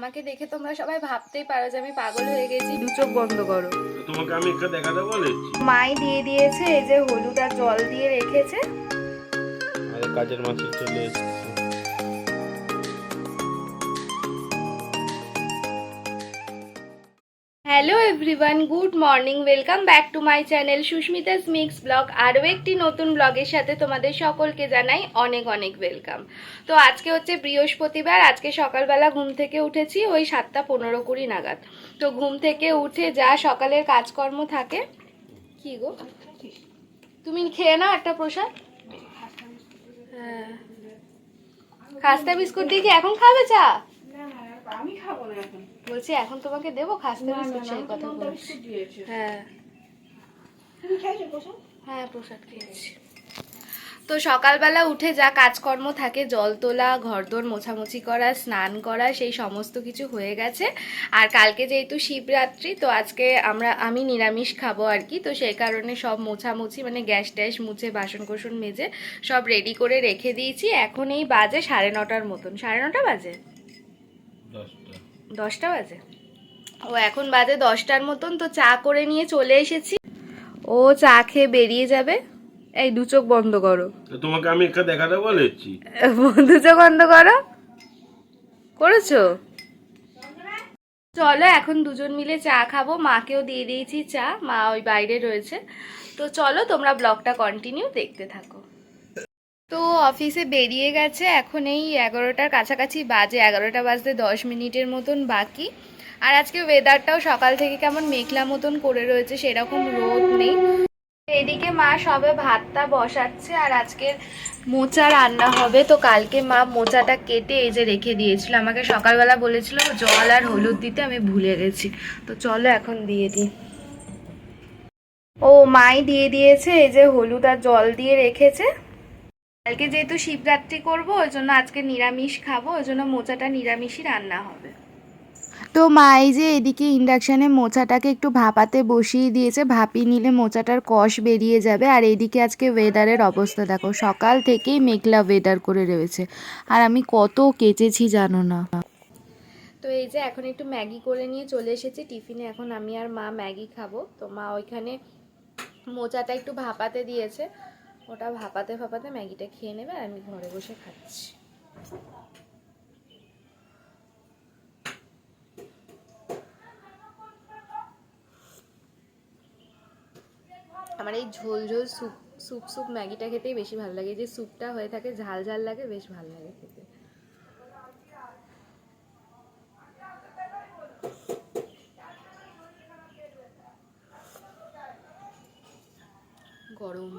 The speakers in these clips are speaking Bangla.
আমাকে দেখে তোমরা সবাই ভাবতেই পারো যে আমি পাগল হয়ে গেছি। দু চোখ বন্ধ করো। তোমাকে আমি একটা দেখাতে বলেছি। মাই দিয়ে দিয়েছে, এই যে হলুদ আর জল দিয়ে রেখেছে। আরে কাজের মাসি চলে এসেছে। Hello everyone, good morning, welcome back to my channel Susmita's mix blog. আরও একটি নতুন ব্লগের সাথে তোমাদের সকলকে জানাই অনেক অনেক ওয়েলকাম। তো আজকে হচ্ছে বৃহস্পতিবার। আজকে সকালবেলা ঘুম থেকে উঠেছি ওই 7:15-20 নাগাদ। তো ঘুম থেকে উঠে যা সকালের কাজকর্ম থাকে। কি গো, তুমি খেয়ে নাও একটা প্রসাদ। হ্যাঁ, খাস্তা বিস্কুট দিয়ে কি এখন খাবে চা? আমি খাবো না এখন। বলছি এখন তোমাকে দেবো খাস্তা বিস্কুট, সেই কথা বলছি। হ্যাঁ তুমি খেয়েছো প্রসাদ? হ্যাঁ, প্রসাদ খেয়েছি। তো সকালবেলা উঠে যা কাজকর্ম থাকে, জল তোলা, ঘরদোর মোছামুছি করা, স্নান করা, সেই সমস্ত কিছু হয়ে গেছে। আর কালকে যেহেতু শিবরাত্রি, তো আজকে আমি নিরামিষ খাবো আর কি। তো সেই কারণে সব মোছামুছি মানে গ্যাস ট্যাস মুছে বাসন কোসন মেজে সব রেডি করে রেখে দিয়েছি। এখন এই বাজে 9:30 মতন। 9:30 বাজে, 10টা বাজে। ও এখন বাজে 10টার মতন। তো চা করে নিয়ে চলে এসেছি। ও চা খেয়ে বেরিয়ে যাবে। এই দু চোখ বন্ধ করো। তোমাকে আমি একটা দেখাতে বলেছি। দু চোখ বন্ধ করো, করেছো? চলো এখন দুজন মিলে চা খাবো। মাকেও দিয়ে দিয়েছি চা, মা ওই বাইরে রয়েছে। তো চলো তোমরা ব্লগটা কন্টিনিউ দেখতে থাকো। তো অফিসে বেরিয়ে গেছে, এখন এই 11টার কাছাকাছি বাজে, 11টা বাজতে 10 মিনিটের মতন বাকি। আর আজকে ওয়েদারটাও সকাল থেকে কেমন মেঘলা মতন করে রয়েছে, সেরকম রোদ নেই। এদিকে মা সবে ভাতটা বসাচ্ছে। আর আজকের মোচা রান্না হবে। তো কালকে মা মোচাটা কেটে এই যে রেখে দিয়েছিল, আমাকে সকালবেলা বলেছিল জল আর হলুদ দিতে, আমি ভুলে গেছি। তো চলো এখন দিয়ে দিই। ও মাই দিয়ে দিয়েছে, এই যে হলুদ আর জল দিয়ে রেখেছে। কালকে যেহেতু শিবরাত্রি করব, ওই জন্য আজকে নিরামিষ খাবো, ওই জন্য মোচাটা নিরামিষই রান্না হবে। তো মা এই যে এদিকে ইন্ডাকশানে মোচাটাকে একটু ভাপাতে বসিয়ে দিয়েছে, ভাপিয়ে নিলে মোচাটার কষ বেরিয়ে যাবে। আর এইদিকে আজকে ওয়েদারের অবস্থা দেখো, সকাল থেকেই মেঘলা ওয়েদার করে রয়েছে। আর আমি কত কেচেছি জানো না। তো এই যে এখন একটু ম্যাগি করে নিয়ে চলে এসেছি টিফিনে। এখন আমি আর মা ম্যাগি খাবো। তো মা ওইখানে মোচাটা একটু ভাপাতে দিয়েছে, ওটা ভাপাতে ভাপাতে ম্যাগিটা খেয়ে নেবে। আর আমি ঘরে বসে খাচ্ছি। আমার এই ঝোল ঝোল স্যুপ স্যুপ স্যুপ ম্যাগিটা খেতেই বেশি ভালো লাগে। যে স্যুপটা হয়ে থাকে ঝাল ঝাল লাগে, বেশ ভালো লাগে খেতে। গরম।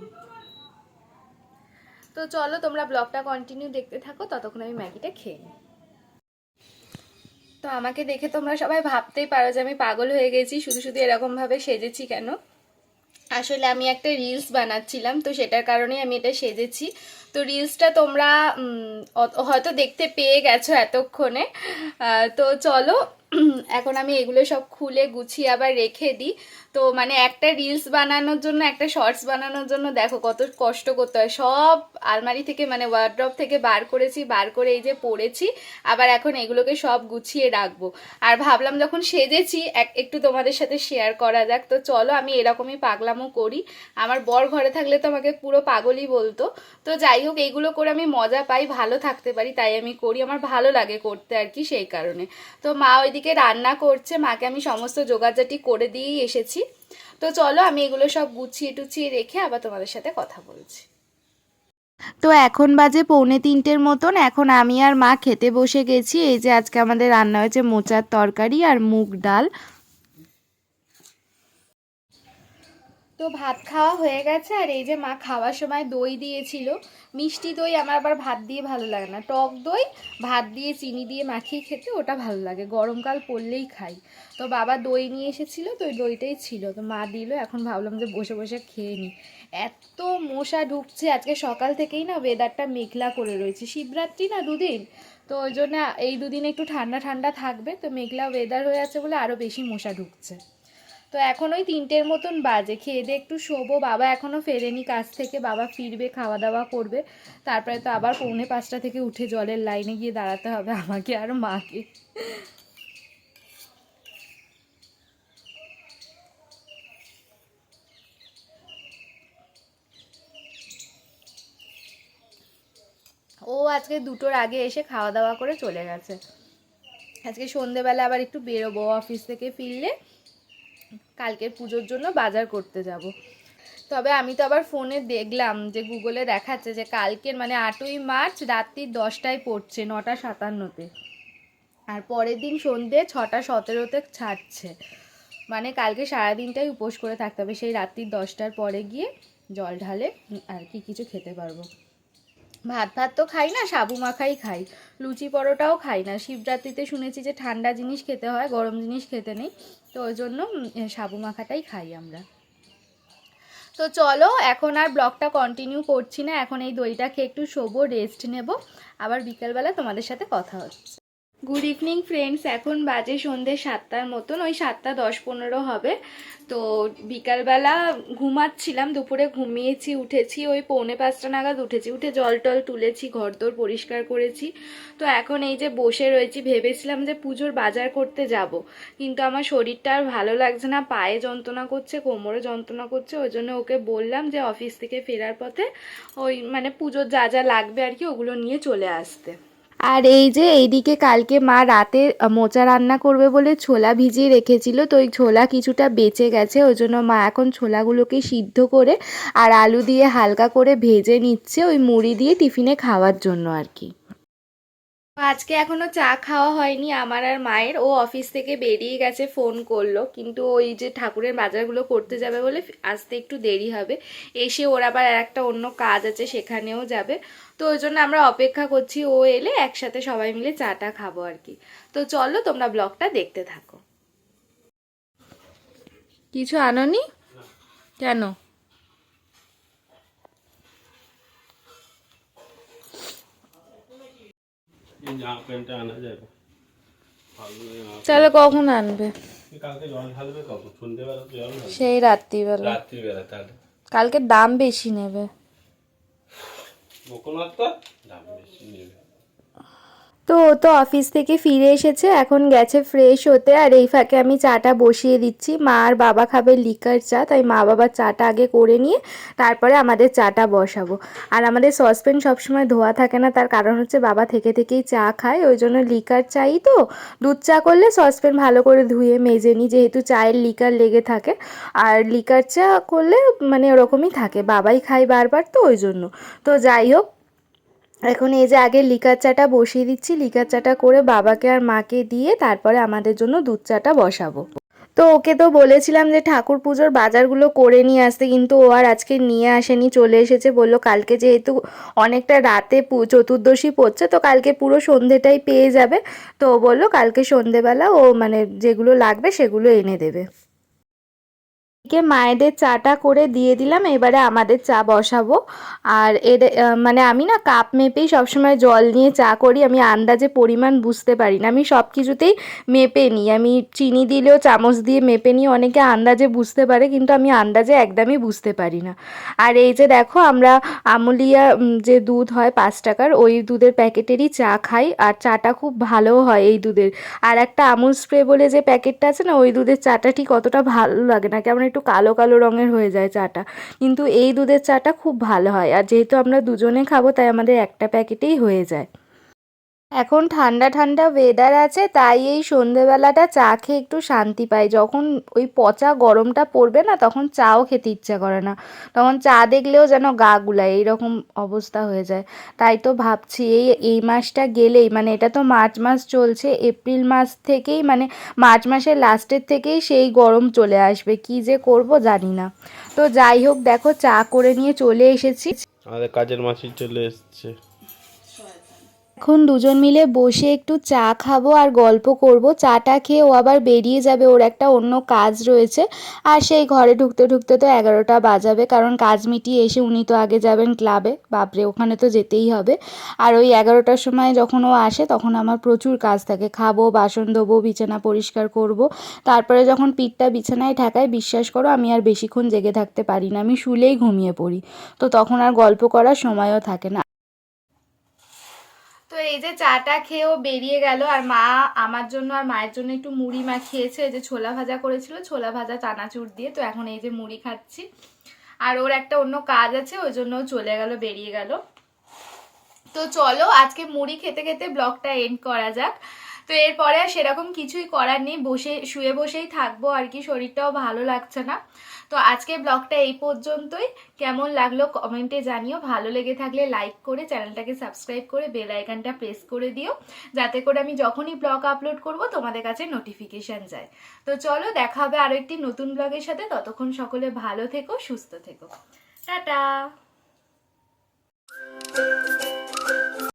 তো চলো তোমরা ব্লগটা কন্টিনিউ দেখতে থাকো, ততক্ষণ আমি ম্যাগিটা খেয়ে নিই। তো আমাকে দেখে তোমরা সবাই ভাবতেই পারো যে আমি পাগল হয়ে গেছি, শুধু শুধু এরকমভাবে সেজেছি কেন। আসলে আমি একটা রিলস বানাচ্ছিলাম, তো সেটার কারণেই আমি এটা সেজেছি। তো রিলসটা তোমরা হয়তো দেখতে পেয়ে গেছো এতক্ষণে। তো চলো এখন আমি এগুলো সব খুলে গুছিয়ে আবার রেখে দিই। তো মানে একটা রিলস বানানোর জন্য, একটা শর্টস বানানোর জন্য দেখো কত কষ্ট করতে হয়। সব আলমারি থেকে মানে ওয়ার্ড্রপ থেকে বার করেছি, বার করে এই যে পড়েছি। আবার এখন এগুলোকে সব গুছিয়ে রাখবো। আর ভাবলাম যখন সেজেছি একটু তোমাদের সাথে শেয়ার করা যাক। তো চলো, আমি এরকমই পাগলামো করি। আমার বর ঘরে থাকলে তো আমাকে পুরো পাগলই বলতো। তো যাই হোক, এইগুলো করে আমি মজা পাই, ভালো থাকতে পারি, তাই আমি করি। আমার ভালো লাগে করতে আর কি, সেই কারণে। তো মা ওইদিকে রান্না করছে, মাকে আমি সমস্ত জোগাড়জাটি করে দিয়েই এসেছি। তো চলো আমি এগুলো সব গুছিয়ে টুছিয়ে রেখে আবার তোমাদের সাথে কথা বলছি। তো এখন বাজে 2:45 মতন। এখন আমি আর মা খেতে বসে গেছি। এই যে আজকে আমাদের রান্না হয়েছে মোচার তরকারি আর মুগ ডাল। তো ভাত খাওয়া হয়ে গেছে। আর এই যে মা খাওয়ার সময় দই দিয়েছিল, মিষ্টি দই। আমার আবার ভাত দিয়ে ভালো লাগে না, টক দই ভাত দিয়ে চিনি দিয়ে মাখিয়ে খেতে ওটা ভালো লাগে, গরমকাল পড়লেই খাই। তো বাবা দই নিয়ে এসেছিলো, তো ওই দইটাই ছিল, তো মা দিল। এখন ভাবলাম যে বসে বসে খেয়ে নিই। এত মশা ঢুকছে আজকে সকাল থেকেই না, ওয়েদারটা মেঘলা করে রয়েছে। শিবরাত্রি না দুদিন, তো ওই জন্য এই দুদিন একটু ঠান্ডা ঠান্ডা থাকবে। তো মেঘলা ওয়েদার হয়ে আছে বলে আরও বেশি মশা ঢুকছে। তো এখন ওই 3টের মতন বাজে, খেয়ে দিয়ে একটু শোবো। বাবা এখনও ফেরেনি কাজ থেকে, বাবা ফিরবে, খাওয়া দাওয়া করবে। তারপরে তো আবার 4:45 থেকে উঠে জলের লাইনে গিয়ে দাঁড়াতে হবে আমাকে আর মাকে। আজকে 2টোর আগে এসে খাওয়া দাওয়া করে চলে গেছে। আজকে সন্ধেবেলা আবার একটু বেরোবো, অফিস থেকে ফিরলে কালকের পুজোর জন্য বাজার করতে যাব। তবে আমি তো আবার ফোনে দেখলাম যে গুগলে দেখাচ্ছে যে কালকের মানে 8ই মার্চ রাত্রি 10টায় পড়ছে, 9:57-তে, আর পরের দিন সন্ধ্যে 6:17-তে ছাড়ছে। মানে কালকে সারাদিনটাই উপোস করে থাকতে হবে, সেই রাত্রি 10টার পরে গিয়ে জল ঢালে আর কি কিছু খেতে পারবো। ভাত তো খাই না, সাবু মাখাই খাই, লুচি পরোটাও খাই না। শিবরাত্রিতে শুনেছি যে ঠান্ডা জিনিস খেতে হয়, গরম জিনিস খেতে নেই, তো ওই জন্য সাবু মাখাটাই খাই আমরা। তো চলো এখন আর ব্লগটা কন্টিনিউ করছি না, এখন এই দইটা খেয়ে একটু শোবো, রেস্ট নেব, আবার বিকেলবেলা তোমাদের সাথে কথা হচ্ছে। গুড ইভিনিং ফ্রেন্ডস, এখন বাজে সন্ধ্যে 7টার মতন, ওই 7:10-15 হবে। তো বিকালবেলা ঘুমাচ্ছিলাম, দুপুরে ঘুমিয়েছি, উঠেছি ওই 4:45 নাগাদ উঠেছি, উঠে জল টল তুলেছি, ঘরদোর পরিষ্কার করেছি। তো এখন এই যে বসে রয়েছি, ভেবেছিলাম যে পুজোর বাজার করতে যাব, কিন্তু আমার শরীরটা আর ভালো লাগছে না, পায়ে যন্ত্রণা করছে, কোমরে যন্ত্রণা করছে, ওই জন্য ওকে বললাম যে অফিস থেকে ফেরার পথে ওই মানে পুজোর যা যা লাগবে আর কি ওগুলো নিয়ে চলে আসতে। আর এই যে এইদিকে কালকে মা রাতে মোচা রান্না করবে বলে ছোলা ভিজিয়ে রেখেছিল, তো ওই ছোলা কিছুটা বেঁচে গেছে, ওই জন্য মা এখন ছোলাগুলোকে সিদ্ধ করে আর আলু দিয়ে হালকা করে ভেজে নিচ্ছে ওই মুড়ি দিয়ে টিফিনে খাওয়ার জন্য আর কি। আজকে এখনো চা খাওয়া হয়নি আমার আর মায়ের, ও অফিস থেকে বেরিয়ে গেছে, ফোন করলো, কিন্তু ওই যে ঠাকুরের বাজারগুলো করতে যাবে বলে আসতে একটু দেরি হবে, এসে ওর আবার একটা অন্য কাজ আছে সেখানেও যাবে, তো ওই জন্য আমরা অপেক্ষা করছি, ও এলে একসাথে সবাই মিলে চাটা খাবো আর কি। তো চলো তোমরা ব্লগটা দেখতে থাকো। কিছু আনোনি কেন? এই জামা প্যান্টটা আনা যাবে? চলো কখন আনবে? কালকে জল ঢালবে কখন? সন্ধ্যেবেলা তো জল ঢালবে, সেই রাত্রিবেলা। রাত্রিবেলা। তাহলে কালকে দাম বেশি নেবে। কোকোনাট তো দাম বেশি নেবে। তো ও তো অফিস থেকে ফিরে এসেছে, এখন গেছে ফ্রেশ হতে, আর এই ফাঁকে আমি চাটা বসিয়ে দিচ্ছি। মা আর বাবা খাবে লিকার চা, তাই মা বাবার চাটা আগে করে নিয়ে তারপরে আমাদের চাটা বসাবো। আর আমাদের সসপ্যান সবসময় ধোয়া থাকে না, তার কারণ হচ্ছে বাবা থেকে থেকেই চা খায়, ওই জন্য লিকার চাই। তো দুধ চা করলে সসপ্যান ভালো করে ধুয়ে মেজে নিই, যেহেতু চায়ের লিকার লেগে থাকে, আর লিকার চা করলে মানে ওরকমই থাকে, বাবাই খায় বারবার, তো ওই জন্য। তো যাই হোক, এখন এই যে আগে লিকার চাটা বসিয়ে দিচ্ছি, লিকার চাটা করে বাবাকে আর মাকে দিয়ে তারপরে আমাদের জন্য দুধ চাটা বসাবো। তো ওকে তো বলেছিলাম যে ঠাকুর পুজোর বাজারগুলো করে নিয়ে আসতে, কিন্তু ও আর আজকে নিয়ে আসেনি, চলে এসেছে, বললো কালকে যেহেতু অনেকটা রাতে চতুর্দশী পড়ছে, তো কালকে পুরো সন্ধেটাই পেয়ে যাবে, তো ও বললো কালকে সন্ধেবেলা ও মানে যেগুলো লাগবে সেগুলো এনে দেবে। মায়েদের চাটা করে দিয়ে দিলাম, এবারে আমাদের চা বসাবো। আর এর মানে আমি না কাপ মেপেই সবসময় জল নিয়ে চা করি, আমি আন্দাজে পরিমাণ বুঝতে পারি না, আমি সব কিছুতেই মেপে নিই, আমি চিনি দিলেও চামচ দিয়ে মেপে নিই, অনেকে আন্দাজে বুঝতে পারে, কিন্তু আমি আন্দাজে একদমই বুঝতে পারি না। আর এই যে দেখো, আমরা আমুলিয়া যে দুধ হয় 5 টাকার, ওই দুধের প্যাকেটেরই চা খাই, আর চাটা খুব ভালোও হয় এই দুধের। আর একটা আমুল স্প্রে বলে যে প্যাকেটটা আছে না, ওই দুধের চাটা ঠিক অতটা ভালো লাগে না, কেমন একটু কালো কালো রঙের হয়ে যায় চাটা, কিন্তু এই দুধের চাটা খুব ভালো হয়। আর যেহেতু আমরা দুজনে খাবো, তাই আমাদের একটা প্যাকেটেই হয়ে যায়। এখন ঠান্ডা ঠান্ডা ওয়েদার আছে, তাই এই সন্ধেবেলাটা চা খেয়ে একটু শান্তি পাই। যখন ওই পচা গরমটা পড়বে না, তখন চাও খেতে ইচ্ছা করে না, তখন চা দেখলেও যেন গা গুলায়, এইরকম অবস্থা হয়ে যায়। তাই তো ভাবছি এই মাসটা গেলেই, মানে এটা তো মার্চ মাস চলছে, এপ্রিল মাস থেকেই মানে মার্চ মাসের লাস্টের থেকেই সেই গরম চলে আসবে, কি যে করব জানি না। তো যাই হোক, দেখো চা করে নিয়ে চলে এসেছি, আমাদের কাজের মাসি চলে এসছে। এখন দুজন মিলে বসে একটু চা খাবো আর গল্প করব। চাটা খেয়ে ও আবার বেরিয়ে যাবে, ওর একটা অন্য কাজ রয়েছে, আর সেই ঘরে ঢুকতে ঢুকতে তো 11টা বাজাবে, কারণ কাজ মিটিয়ে এসে উনি তো আগে যাবেন ক্লাবে, বাপরে ওখানে তো যেতেই হবে। আর ওই 11টার সময় যখন ও আসে, তখন আমার প্রচুর কাজ থাকে, খাবো, বাসন ধোবো, বিছানা পরিষ্কার করব, তারপরে যখন পিঠটা বিছানায় ঠেকায়, বিশ্বাস করো আমি আর বেশিক্ষণ জেগে থাকতে পারি না, আমি শুলেই ঘুমিয়ে পড়ি, তো তখন আর গল্প করার সময়ও থাকে না। তো এই যে চাটা খেয়েও বেরিয়ে গেল, আর মা আমার জন্য আর মায়ের জন্য একটু মুড়ি মাখিয়েছে, এই যে ছোলা ভাজা করেছিল, ছোলা ভাজা চানাচুর দিয়ে, তো এখন এই যে মুড়ি খাচ্ছি। আর ওর একটা অন্য কাজ আছে, ওই জন্য চলে গেল, বেরিয়ে গেল। তো চলো আজকে মুড়ি খেতে খেতে ব্লগটা এন্ড করা যাক। তো এরপরে আর সেরকম কিছুই করার নেই, শুয়ে বসেই থাকবো আর কি, শরীরটাও ভালো লাগছে না। তো আজকে ব্লগটা এই পর্যন্তই। কেমন লাগলো কমেন্টে জানিও, ভালো লেগে থাকলে লাইক করে চ্যানেলটাকে সাবস্ক্রাইব করে বেল আইকনটা প্রেস করে দিও, যাতে করে আমি যখনই ব্লগ আপলোড করব তোমাদের কাছে নোটিফিকেশান যায়। তো চলো দেখা হবে আরও একটি নতুন ব্লগের সাথে, ততক্ষণ সকলে ভালো থেকো, সুস্থ থেকো, টাটা।